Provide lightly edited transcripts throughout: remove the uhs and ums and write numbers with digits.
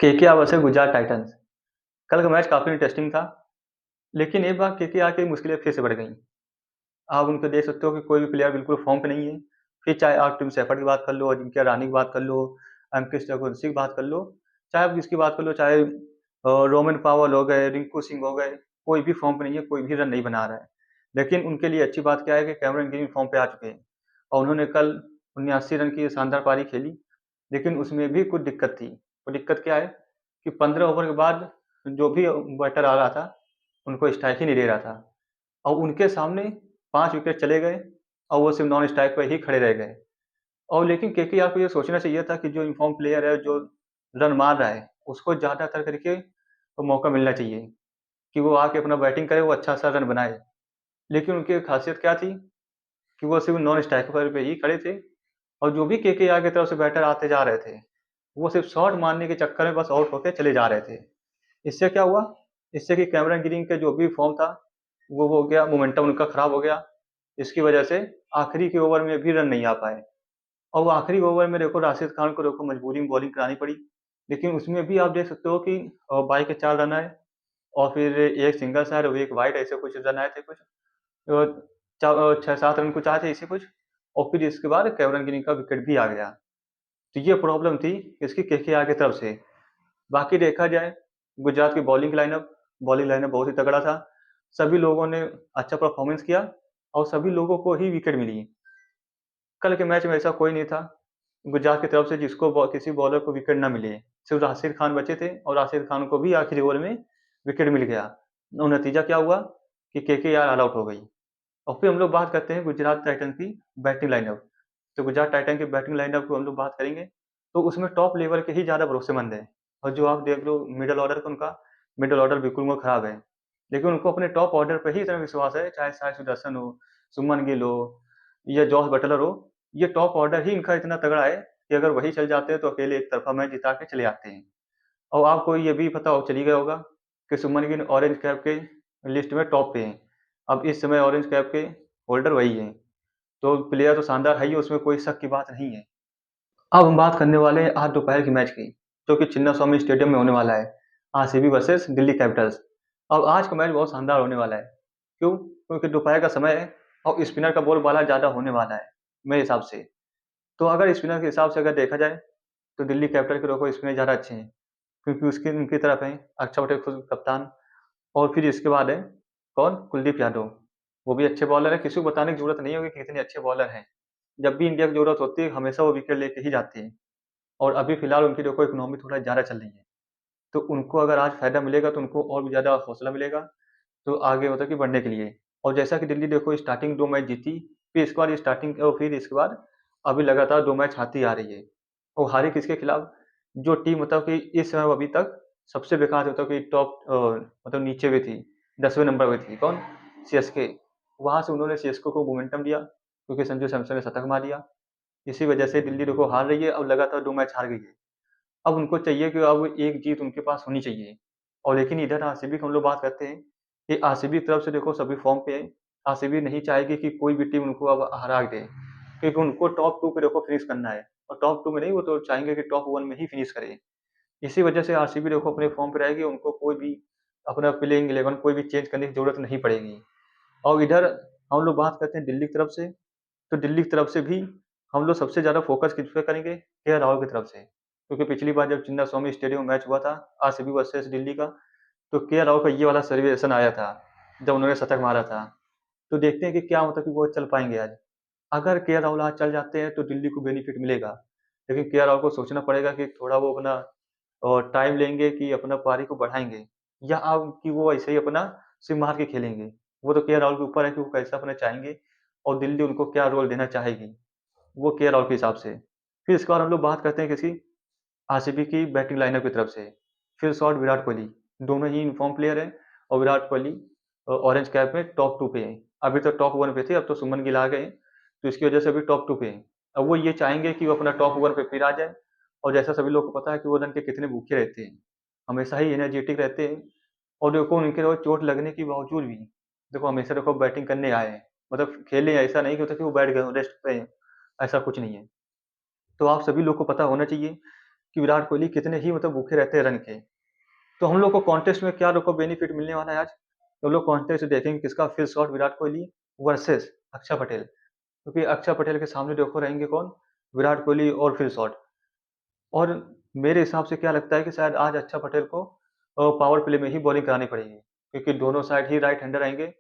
KKR versus Gujarat Titans. कल का match काफ़ी इंटरेस्टिंग था, लेकिन एक बार केकेआर की मुश्किलें फिर से बढ़ गईं। आप उनको देख सकते हो कि कोई भी प्लेयर बिल्कुल फॉर्म पे नहीं है। फिर चाहे आप टिम शेफर्ड की बात कर लो, अजिंक्य रहाणे की बात कर लो, अंकित रघुवंशी की बात कर लो, चाहे आप किसकी बात कर लो, चाहे रोमन पावल हो गए, रिंकू सिंह हो गए, कोई भी फॉर्म पे नहीं है, कोई भी रन नहीं बना रहा है। लेकिन उनके लिए अच्छी बात क्या है कि कैमरन ग्रीन फॉर्म पे आ चुके हैं और उन्होंने कल 79 रन की शानदार पारी खेली। लेकिन उसमें भी कुछ दिक्कत थी। वो दिक्कत क्या है कि 15 ओवर के बाद जो भी बैटर आ रहा था, उनको स्ट्राइक ही नहीं दे रहा था और उनके सामने 5 विकेट चले गए और वो सिर्फ नॉन स्ट्राइक पर ही खड़े रह गए। और लेकिन केकेआर को ये सोचना चाहिए था कि जो इन्फॉर्म प्लेयर है, जो रन मार रहा है, उसको ज़्यादातर करके तो मौका मिलना चाहिए कि वो आके अपना बैटिंग करे, वो अच्छा सा रन बनाए। लेकिन उनकी खासियत क्या थी कि वो सिर्फ नॉन स्ट्राइकर पे ही खड़े थे और जो भी केकेआर की तरफ से बैटर आते जा रहे थे, वो सिर्फ शॉट मारने के चक्कर में बस आउट होके चले जा रहे थे। इससे क्या हुआ? इससे कि कैमरन ग्रीन का जो भी फॉर्म था, वो हो गया, मोमेंटम उनका खराब हो गया। इसकी वजह से आखिरी के ओवर में भी रन नहीं आ पाए और वो आखिरी ओवर में देखो राशिद खान को देखो मजबूरी में बॉलिंग करानी पड़ी। लेकिन उसमें भी आप देख सकते हो कि 22 के 4 रन आए और फिर एक सिंगल शाट और एक वाइड, ऐसे कुछ रन आए थे कुछ। 6-7 रन कुछ आए थे, इसे कुछ। और फिर इसके बाद कैमरन ग्रीन का विकेट भी आ गया। तो ये प्रॉब्लम थी इसकी केकेआर की तरफ से। बाकी देखा जाए गुजरात की बॉलिंग लाइनअप बहुत ही तगड़ा था। सभी लोगों ने अच्छा परफॉर्मेंस किया और सभी लोगों को ही विकेट मिली। कल के मैच में ऐसा कोई नहीं था गुजरात की तरफ से जिसको किसी बॉलर को विकेट ना मिले। सिर्फ राशिद खान बचे थे और राशिद खान को भी आखिरी ओवर में विकेट मिल गया। और नतीजा क्या हुआ कि केकेआर ऑल आउट हो गई। और फिर हम लोग बात करते हैं गुजरात टाइटंस की बैटिंग लाइनअप। तो गुजरात टाइटन की बैटिंग लाइनअप को हम लोग बात करेंगे, तो उसमें टॉप लेवल के ही ज़्यादा भरोसेमंद है। और जो आप देख लो मिडल ऑर्डर का, उनका मिडल ऑर्डर बिल्कुल वो खराब है। लेकिन उनको अपने टॉप ऑर्डर पर ही इतना विश्वास है, चाहे साई सुदर्शन हो, सुमन गिल हो या जॉस बटलर हो। ये टॉप ऑर्डर ही इनका इतना तगड़ा है कि अगर वही चल जाते हैं तो अकेले एक तरफा मैच जिता के चले आते हैं। और आपको ये भी पता हो चली गया होगा कि सुमन गिल ऑरेंज कैप के लिस्ट में टॉप पे हैं। अब इस समय ऑरेंज कैप के होल्डर वही हैं। तो प्लेयर तो शानदार है ही, उसमें कोई शक की बात नहीं है। अब हम बात करने वाले हैं आज दोपहर की मैच की, जो कि चिन्ना स्वामी स्टेडियम में होने वाला है। RCB versus Delhi Capitals. अब आज का मैच बहुत शानदार होने वाला है। क्यों? क्योंकि दोपहर का समय है और स्पिनर का बोलबाला ज़्यादा होने वाला है मेरे हिसाब से। तो अगर स्पिनर के हिसाब से अगर देखा जाए, तो दिल्ली कैपिटल के लोगों स्पिनर ज़्यादा अच्छे हैं, क्योंकि उसकी उनकी तरफ है अक्षर पटेल खुद कप्तान। और फिर इसके बाद है कौन? कुलदीप यादव। वो भी अच्छे बॉलर है, किसी को बताने की जरूरत नहीं होगी कि कितने अच्छे बॉलर हैं। जब भी इंडिया की जरूरत होती है हमेशा वो विकेट लेके ही जाते हैं। और अभी फिलहाल उनकी देखो इकोनॉमी थोड़ा ज़्यादा चल रही है, तो उनको अगर आज फायदा मिलेगा तो उनको और भी ज़्यादा हौसला मिलेगा, तो आगे मतलब कि बढ़ने के लिए। और जैसा कि दिल्ली देखो स्टार्टिंग 2 मैच जीती, फिर इसके बाद स्टार्टिंग और फिर इसके बाद अभी लगातार 2 मैच हारती आ रही है। और हारी किसके खिलाफ? जो टीम मतलब कि इस समय अभी तक सबसे बेकार मतलब कि टॉप मतलब नीचे में थी, 10वें नंबर पे थी, कौन? सीएसके। वहाँ से उन्होंने सीएसके को मोमेंटम दिया क्योंकि संजू सैमसन ने शतक मार दिया। इसी वजह से दिल्ली देखो हार रही है, अब लगातार 2 मैच हार गई है। अब उनको चाहिए कि अब एक जीत उनके पास होनी चाहिए। और लेकिन इधर आरसीबी की हम लोग बात करते हैं कि आरसीबी की तरफ से देखो सभी फॉर्म पे है। आरसीबी नहीं चाहेगी कि कोई भी टीम उनको अब हरा दे, क्योंकि उनको टॉप 2 पे देखो फिनिश करना है। और टॉप 2 में नहीं, वो तो चाहेंगे कि टॉप 1 में ही फिनिश करे। इसी वजह से आरसीबी देखो अपने फॉर्म पे रहेगी, उनको कोई भी अपना प्लेइंग 11 कोई भी चेंज करने की जरूरत नहीं पड़ेगी। और इधर हम लोग बात करते हैं दिल्ली की तरफ से, तो दिल्ली की तरफ से भी हम लोग सबसे ज़्यादा फोकस किस पे करेंगे? केएल राहुल की तरफ से। क्योंकि पिछली बार जब चिन्ना स्वामी स्टेडियम में मैच हुआ था आरसीबी वर्सेस दिल्ली का, तो केएल राहुल का ये वाला सेलिब्रेशन आया था जब उन्होंने शतक मारा था। तो देखते हैं कि क्या मतलब कि वो चल पाएंगे आज। अगर केएल राहुल आज चल जाते हैं तो दिल्ली को बेनिफिट मिलेगा। लेकिन केएल राहुल को सोचना पड़ेगा कि थोड़ा वो अपना और टाइम लेंगे कि अपना पारी को बढ़ाएंगे, या आप कि वो ऐसे ही अपना सिर्फ मार के खेलेंगे। वो तो केएल राहुल के ऊपर है कि वो कैसा अपना चाहेंगे और दिल्ली उनको क्या रोल देना चाहेगी, वो केएल राहुल के हिसाब से। फिर इसके बाद हम लोग बात करते हैं किसी आरसीबी की बैटिंग लाइनअप की तरफ से। फिर शॉट विराट कोहली, दोनों ही इनफॉर्म प्लेयर हैं और विराट कोहली ऑरेंज कैप में टॉप 2 पे हैं। अभी तो टॉप 1 पे थे, अब तो सुमन गिल आ गए हैं, तो इसकी वजह से अभी टॉप 2 पे हैं। अब वो ये चाहेंगे कि वो अपना टॉप 1 पे फिर आ जाए। और जैसा सभी लोग को पता है कि वो रन के कितने भूखे रहते हैं, हमेशा ही एनर्जेटिक रहते हैं। और देखो उनके देखो चोट लगने के बावजूद भी देखो हमेशा देखो बैटिंग करने आए हैं, मतलब खेले हैं, ऐसा नहीं कि होता कि वो बैठ गए रेस्ट पे हैं, ऐसा कुछ नहीं है। तो आप सभी लोग को पता होना चाहिए कि विराट कोहली कितने ही मतलब भूखे रहते हैं रन के। तो हम लोग को कॉन्टेस्ट में क्या देखो बेनिफिट मिलने वाला है आज, तो लोग कॉन्टेस्ट देखेंगे किसका Phil Salt Virat Kohli versus अक्षर पटेल, क्योंकि अक्षर पटेल के सामने देखो रहेंगे कौन, विराट कोहली और फिल शॉट। और मेरे हिसाब से क्या लगता है कि शायद आज अक्षर पटेल को पावर प्ले में ही बॉलिंग करानी पड़ेगी, क्योंकि दोनों साइड ही राइट हैंडर आएंगे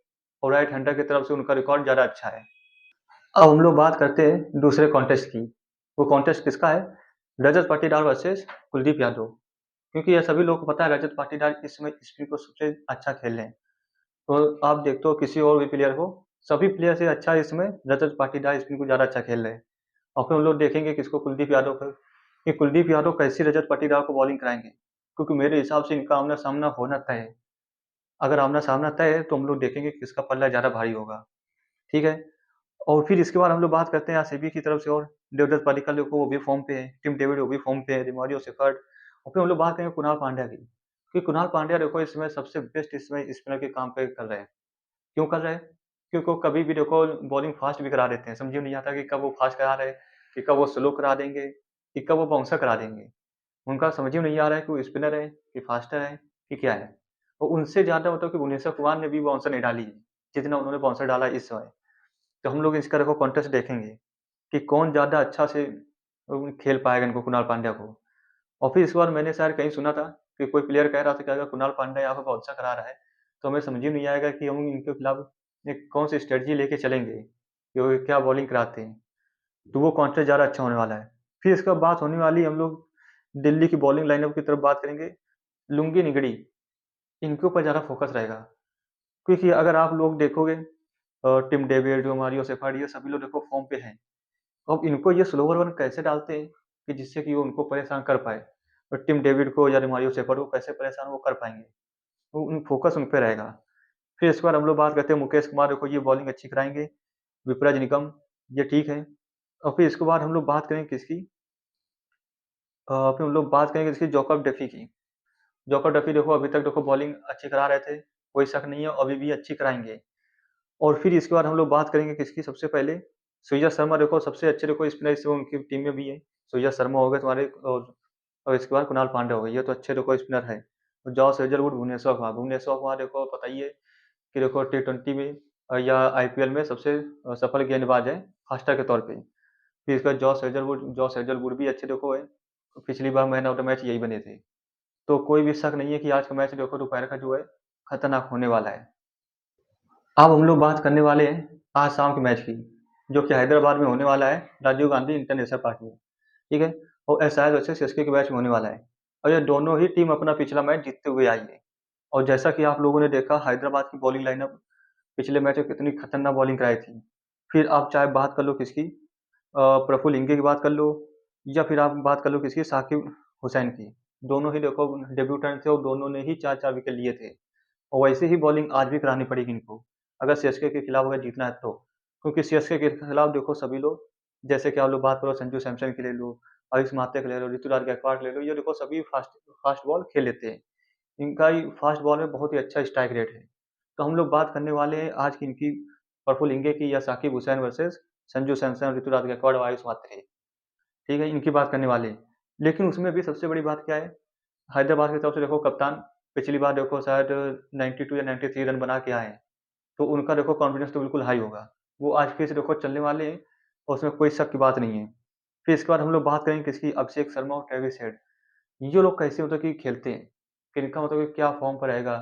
और राइट हैंडर की तरफ से उनका रिकॉर्ड ज़्यादा अच्छा है। अब हम लोग बात करते हैं दूसरे कॉन्टेस्ट की। वो कॉन्टेस्ट किसका है, रजत पाटीदार वर्सेस कुलदीप यादव। क्योंकि ये सभी लोगों को पता है रजत पाटीदार इस समय स्पिन को सबसे अच्छा खेल रहे हैं। तो आप देखते हो किसी और भी प्लेयर हो, सभी प्लेयर से अच्छा इस समय रजत पाटीदार स्पिन को ज़्यादा अच्छा खेल रहे हैं। और फिर हम लोग देखेंगे किसको, कुलदीप यादव को, कि कुलदीप यादव कैसी रजत पाटीदार को बॉलिंग कराएंगे, क्योंकि मेरे हिसाब से इनका आमना सामना होना तय है। अगर आमना सामना तय है तो हम लोग देखेंगे किसका पल्ला ज़्यादा भारी होगा। ठीक है। और फिर इसके बाद हम लोग बात करते हैं आरसीबी की तरफ से, और देवदत्त पडिक्कल देखो वो भी फॉर्म पे है, टिम डेविड वो भी फॉर्म पे है, रिमारियो शेफर्ड। और फिर हम लोग बात करेंगे कुणाल पांड्या की, कि कुणाल पांड्या देखो इस समय सबसे बेस्ट इसमें स्पिनर के काम पे कर रहे हैं। क्यों कर रहे हैं? क्योंकि वो कभी भी देखो बॉलिंग फास्ट भी करा देते हैं, समझ में नहीं आता कि कब वो फास्ट करा रहे हैं, कि कब वो स्लो करा देंगे, कि कब वो बाउंसर करा देंगे। उनका समझ में नहीं आ रहा है कि वो स्पिनर है कि फास्टर है कि क्या है। और उनसे ज़्यादा मतलब कि भुवनेश्वर कुमार ने भी बाउंसर नहीं डाली है, जितना उन्होंने बाउंसर डाला है इस समय। तो हम लोग इसका देखो कॉन्टेस्ट देखेंगे कि कौन ज़्यादा अच्छा से खेल पाएगा इनको, कुणाल पांड्या को। और फिर इस बार मैंने शायद कहीं सुना था कि कोई प्लेयर कह रहा था कि अगर कुणाल पांड्या यहाँ पे बहुत अच्छा करा रहा है तो हमें समझ ही नहीं आएगा कि हम इनके खिलाफ एक कौन सी स्ट्रेटजी लेके चलेंगे, कि वो क्या बॉलिंग कराते हैं। तो वो कॉन्टेस्ट ज़्यादा अच्छा होने वाला है। फिर इसके बाद बात होने वाली, हम लोग दिल्ली की बॉलिंग लाइनअप की तरफ बात करेंगे। लुंगी निगड़ी, इनके ऊपर ज़्यादा फोकस रहेगा, क्योंकि अगर आप लोग देखोगे टिम डेविड मारियो सेफर्ड ये सभी लोग देखो फॉर्म पे हैं। अब इनको ये स्लोवर वन कैसे डालते हैं कि जिससे कि वो उनको परेशान कर पाए, और टिम डेविड को या मारियो सेफर्ड को कैसे परेशान वो कर पाएंगे, वो उन फोकस उन पे रहेगा। फिर इस बार हम लोग बात करते हैं मुकेश कुमार, देखो ये बॉलिंग अच्छी कराएंगे। विपराज निगम, ये ठीक है। और फिर इसके बाद हम लोग बात करेंगे किसकी, फिर हम लोग बात करेंगे इसकी जॉकब डफी की। जॉकब डफी देखो अभी तक देखो बॉलिंग अच्छी करा रहे थे, कोई शक नहीं है, अभी भी अच्छी कराएंगे। और फिर इसके बाद हम लोग बात करेंगे किसकी, सबसे पहले सुजय शर्मा, देखो सबसे अच्छे देखो स्पिनर इस समय उनकी टीम में भी है। सुजय शर्मा हो गए तुम्हारे, और इसके बाद कुणाल पांड्या हो गए, ये तो अच्छे देखो स्पिनर है। और जॉस हेजलवुड, भुवनेश्वर कुमार देखो पता ही है कि देखो टी20 में या आईपीएल में सबसे सफल गेंदबाज है फास्टर के तौर पे। फिर इसका जॉस हेजलवुड भी अच्छे देखो है, पिछली बार मैन ऑफ द मैच यही बने थे। तो कोई भी शक नहीं है कि आज का मैच देखो दोपहर का जो है खतरनाक होने वाला है। अब हम लोग बात करने वाले हैं आज शाम के मैच की, जो कि हैदराबाद में होने वाला है, राजीव गांधी इंटरनेशनल पार्क में। ठीक है। और एसआर वर्सेस सीएसके के मैच में होने वाला है। और ये दोनों ही टीम अपना पिछला मैच जीतते हुए आई है। और जैसा कि आप लोगों ने देखा हैदराबाद की बॉलिंग लाइनअप पिछले मैच में कितनी खतरनाक बॉलिंग कराई थी। फिर आप चाहे बात कर लो किसकी, प्रफुल्ल इंगे की बात कर लो, या फिर आप बात कर लो किसकी, साकिब हुसैन की। दोनों ही देखो डेब्यूटेंट थे और दोनों ने ही चार चार विकेट लिए थे। और वैसे ही बॉलिंग आज भी करानी पड़ेगी इनको, अगर सीएसके के खिलाफ अगर जीतना है तो। क्योंकि सीएसके के खिलाफ देखो सभी लोग, जैसे कि आप लोग बात करो संजू सैमसन की ले लो, आयुष मात्रे की ले लो, ऋतुराज गायकवाड़ ले लो, ये देखो सभी फास्ट फास्ट बॉल खेल लेते हैं। इनका ही फास्ट बॉल में बहुत ही अच्छा स्ट्राइक रेट है। तो हम लोग बात करने वाले हैं आज की इनकी, प्रफुल्ल इंगे की या साकिब हुसैन वर्सेस संजू सैमसन, ऋतुराज गायकवाड़ और आयुष मात्रे। ठीक है, इनकी बात करने वाले हैं। लेकिन उसमें भी सबसे बड़ी बात क्या है, हैदराबाद की तरफ से देखो कप्तान पिछली बार देखो शायद 92 या 93 रन बना के आए हैं। तो उनका देखो कॉन्फिडेंस तो बिल्कुल हाई होगा। वो आज फिर से देखो चलने वाले हैं, और उसमें कोई शक की बात नहीं है। फिर इसके बाद हम लोग बात करेंगे किसकी, अभिषेक शर्मा और ट्रेविस हेड। ये लोग कैसे मतलब कि खेलते हैं, कि इनका मतलब कि क्या फॉर्म पर रहेगा,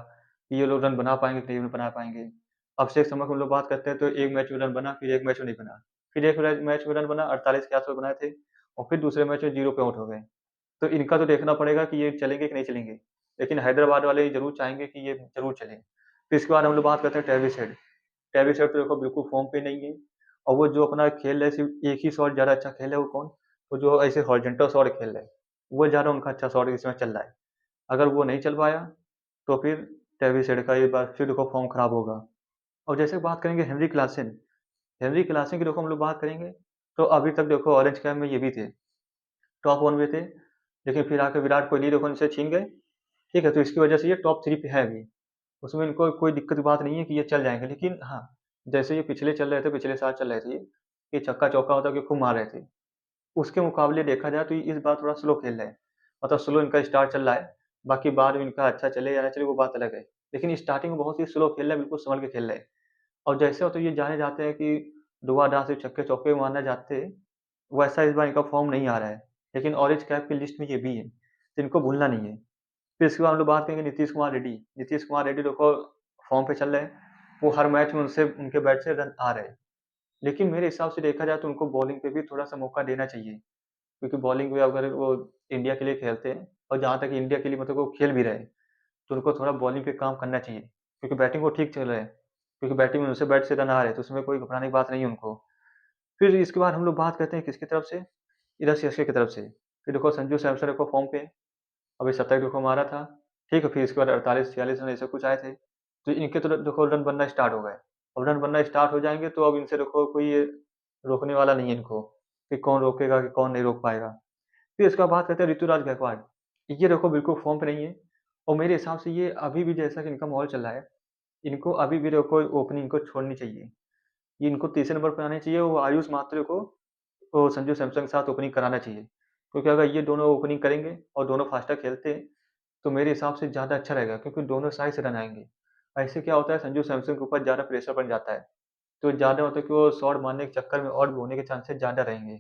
कि ये लोग रन बना पाएंगे कि नहीं बना पाएंगे। अभिषेक शर्मा को हम लोग बात करते हैं तो एक मैच में रन बना, फिर एक मैच में नहीं बना, फिर एक मैच में रन बना 48 के आसपास बनाए थे, और फिर दूसरे मैच में 0 पे आउट हो गए। तो इनका तो देखना पड़ेगा कि ये चलेंगे कि नहीं चलेंगे। लेकिन हैदराबाद वाले ज़रूर चाहेंगे कि ये ज़रूर चलें। फिर इसके बाद हम लोग बात करते हैं ट्रेविस हेड। ट्रेविस हेड तो देखो बिल्कुल फॉर्म पे नहीं है। और वो जो अपना खेल है सिर्फ एक ही शॉट ज़्यादा अच्छा खेल है, वो कौन, वो जो ऐसे हॉरिजॉन्टल शॉट खेल रहा है, वो ज़्यादा उनका अच्छा शॉट इस समय चल रहा है। अगर वो नहीं चल पाया तो फिर ट्रेविस हेड का एक बार फिर देखो फॉर्म खराब होगा। और जैसे बात करेंगे हेनरी क्लासन, हेनरी क्लासन की देखो हम लोग बात करेंगे, तो अभी तक देखो ऑरेंज कैप में ये भी थे, टॉप 1 में थे। लेकिन फिर आके विराट कोहली देखो इनसे छीन गए। ठीक है, तो इसकी वजह से ये टॉप 3 पे है अभी। उसमें इनको कोई दिक्कत की बात नहीं है कि ये चल जाएँगे। लेकिन हाँ, जैसे ये पिछले चल रहे थे, पिछले साल चल रहे थे ये छक्का-चौका होता कि खूब मार रहे थे। उसके मुकाबले देखा जाए तो ये इस बार थोड़ा स्लो खेल रहे हैं। मतलब स्लो इनका स्टार्ट चल रहा है, बाकी बाद में इनका अच्छा चले या ना चले वो बात अलग है। लेकिन स्टार्टिंग में बहुत ही स्लो खेल रहे हैं, बिल्कुल सँभल के खेल रहे हैं। और जैसे हो तो ये जाने जाते हैं कि धुआँधार से छक्के-चौके मारना चाहते हैं, वैसा इस बार इनका फ़ॉर्म नहीं आ रहा है। लेकिन ऑरेंज कैप की लिस्ट में ये भी है, तो इनको भूलना नहीं है। फिर इसके बाद हम लोग बात करेंगे नीतीश कुमार रेड्डी। नीतीश कुमार रेड्डी देखो फ़ॉर्म पे चल रहे हैं, वो हर मैच में उनसे उनके बैट से रन आ रहे हैं। लेकिन मेरे हिसाब से देखा जाए तो उनको बॉलिंग पे भी थोड़ा-सा मौका देना चाहिए, क्योंकि बॉलिंग में अगर वो इंडिया के लिए खेलते हैं और जहाँ तक इंडिया के लिए मतलब वो खेल भी रहे हैं, तो उनको थोड़ा बॉलिंग पे काम करना चाहिए, क्योंकि बैटिंग वो ठीक चल रहे हैं, क्योंकि बैटिंग में उनसे बैट से रन आ रहे हैं, तो उसमें कोई घबराने की बात नहीं है उनको। फिर इसके बाद हम लोग बात करते हैं किसकी तरफ से, इधर सीएसके की तरफ से। फिर देखो संजू सैमसन देखो फॉर्म पे, अभी 27 देखो मारा था, ठीक है, फिर इसके बाद 48-46 रन ऐसे कुछ आए थे, तो इनके तो देखो रन बनना स्टार्ट हो गए। अब रन बनना स्टार्ट हो जाएँगे तो अब इनसे देखो कोई ये रोकने वाला नहीं है इनको, कि कौन रोकेगा कि कौन नहीं रोक पाएगा। फिर इसके बाद बात करते हैं ऋतुराज गायकवाड़, ये देखो बिल्कुल फॉर्म पे नहीं है और मेरे हिसाब से ये अभी भी जैसा कि इनका माहौल चल रहा है, इनको अभी भी देखो ओपनिंग इनको छोड़नी चाहिए। ये इनको तीसरे नंबर पे आना चाहिए, वो आयुष मात्रे को तो संजू सैमसन के साथ ओपनिंग कराना चाहिए। क्योंकि अगर ये दोनों ओपनिंग करेंगे और दोनों फास्टर खेलते हैं, तो मेरे हिसाब से ज़्यादा अच्छा रहेगा, क्योंकि दोनों साइड से रन आएँगे। ऐसे क्या होता है संजू सैमसन के ऊपर ज़्यादा प्रेशर बन जाता है, तो ज़्यादा होता है कि वो शॉट मारने के चक्कर में आउट भी होने के चांसेस ज़्यादा रहेंगे,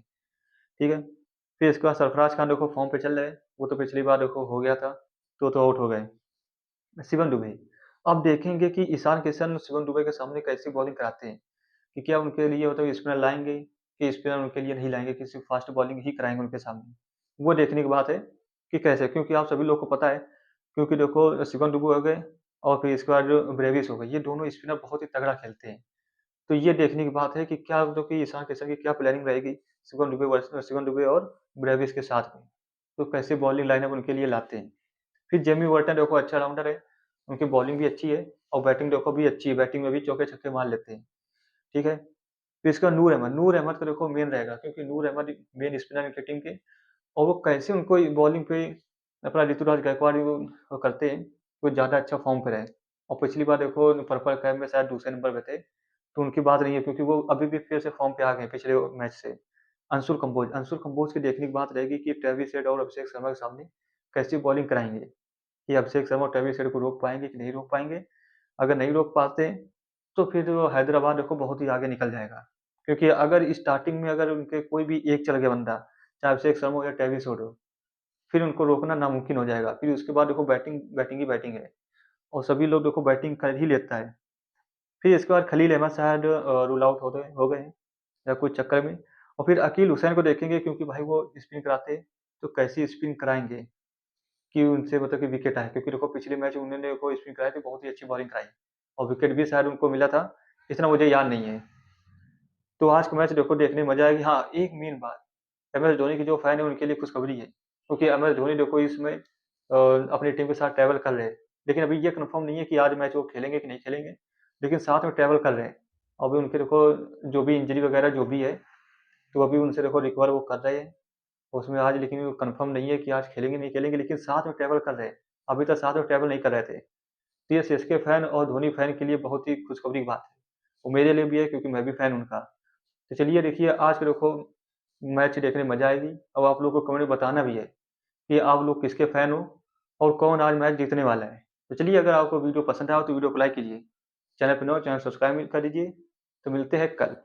ठीक है? फिर इसके बाद सरफराज खान देखो फॉर्म पे चल रहे हैं, वो तो पिछली बार देखो हो गया था, तो आउट हो गए। शिवम दुबे, अब देखेंगे कि ईशान किशन शिवम दुबे के सामने कैसी बॉलिंग कराते हैं, कि क्या उनके लिए मतलब स्पिनर लाएँगे, कि स्पिनर उनके लिए नहीं लाएँगे, कि सिर्फ़ फास्ट बॉलिंग ही कराएँगे उनके सामने। वो देखने की बात है कि कैसे, क्योंकि आप सभी लोग को पता है, क्योंकि देखो शिवम दुबे हो गए और फिर इसके बाद जो ब्रेविस हो गए, ये दोनों स्पिनर बहुत ही तगड़ा खेलते हैं। तो ये देखने की बात है कि क्या मतलब कि ईशान किशन की क्या प्लानिंग रहेगी शिवम दुबे और ब्रेविस के साथ में। तो कैसे बॉलिंग लाइनअप उनके लिए लाते हैं। फिर जेमी वर्टन देखो अच्छा राउंडर है, उनकी बॉलिंग भी अच्छी है और बैटिंग देखो भी अच्छी है, बैटिंग में भी चौके-छक्के मार लेते हैं, ठीक है? फिर इसका नूर अहमद का देखो मेन रहेगा, क्योंकि नूर अहमद मेन स्पिनर इनकी टीम के, और वो कैसे उनको बॉलिंग पे अपना ऋतुराज गायकवाड़ वो करते हैं, वो ज़्यादा अच्छा फ़ॉर्म पे रहे। और पिछली बार देखो पर्पल कैप में शायद दूसरे नंबर पे थे, तो उनकी बात नहीं है, क्योंकि वो अभी भी फिर से फ़ॉर्म पे आ गए हैं पिछले मैच से। अंशुल कंबोज की देखने की बात रहेगी कि ट्रेविस हेड और अभिषेक शर्मा के सामने कैसी बॉलिंग कराएँगे, कि अभिषेक शर्मा और ट्रेविस हेड को रोक पाएँगे कि नहीं रोक पाएँगे। अगर नहीं रोक पाते, तो फिर वो हैदराबाद देखो बहुत ही आगे निकल जाएगा। क्योंकि अगर स्टार्टिंग में अगर उनके कोई भी एक चल गया बंदा, चाहे अभिषेक शर्मा हो या ट्रेविस हेड हो, फिर उनको रोकना नामुमकिन हो जाएगा। फिर उसके बाद देखो बैटिंग ही बैटिंग है और सभी लोग देखो बैटिंग कर ही लेता है। फिर इसके बाद खलील अहमद शायद रूल आउट हो गए हैं या कुछ चक्कर में, और फिर अकील हुसैन को देखेंगे, क्योंकि भाई वो स्पिन कराते हैं, तो कैसी स्पिन कराएँगे कि उनसे मतलब कि विकेट आए, क्योंकि देखो पिछले मैच उन्होंने को स्पिन कराई थी, बहुत ही अच्छी बॉलिंग कराई और विकेट भी शायद उनको मिला था, इतना मुझे याद नहीं है। तो आज का मैच देखो देखने में मज़ा आएगी। हाँ, एक मेन बात, एमएस धोनी के जो फैन है उनके लिए खुशखबरी है, क्योंकि एमएस धोनी देखो इसमें अपनी टीम के साथ ट्रैवल कर रहे हैं। लेकिन अभी ये कन्फर्म नहीं है कि आज मैच वो खेलेंगे कि नहीं खेलेंगे, लेकिन साथ में ट्रैवल कर रहे हैं। अभी उनके देखो जो भी इंजरी वगैरह जो भी है, तो अभी उनसे देखो रिकवर वो कर रहे हैं। उसमें आज लेकिन वो कन्फर्म नहीं है कि आज खेलेंगे नहीं खेलेंगे, लेकिन साथ में ट्रैवल कर रहे हैं। अभी तक साथ में ट्रैवल नहीं कर रहे थे। तो ये सीएसके फैन और धोनी फैन के लिए बहुत ही खुशखबरी की बात है। वो मेरे लिए भी है, क्योंकि मैं भी फैन हूँ उनका। तो चलिए देखिए आज के देखो मैच देखने में मज़ा आएगी, और आप लोगों को कमेंट में बताना भी है कि आप लोग किसके फ़ैन हो और कौन आज मैच जीतने वाला है। तो चलिए अगर आपको वीडियो पसंद आया हो तो वीडियो को लाइक कीजिए। चैनल पे नए हो चैनल सब्सक्राइब कर दीजिए। तो मिलते हैं कल।